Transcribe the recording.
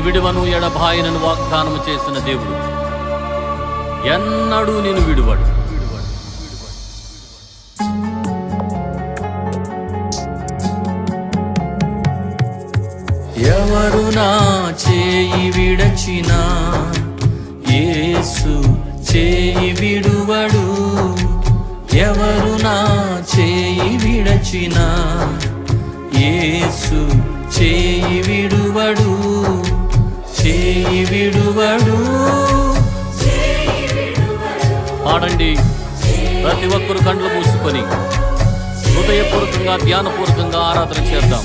విడువను ఎడబాయనను వాగ్దానము చేసిన దేవుడు ఎన్నడూ నేను విడువడు. ఎవరు నా చేయి విడచినా యేసు చేయి విడువడు. ఎవరు నా చేయి విడచినా యేసు చేయి విడువడు. చేయి విడువడు. పాడండి, ప్రతి ఒక్కరు కండ్లు మూసుకొని హృదయపూర్వకంగా ధ్యానపూర్వకంగా ఆరాధన చేద్దాం.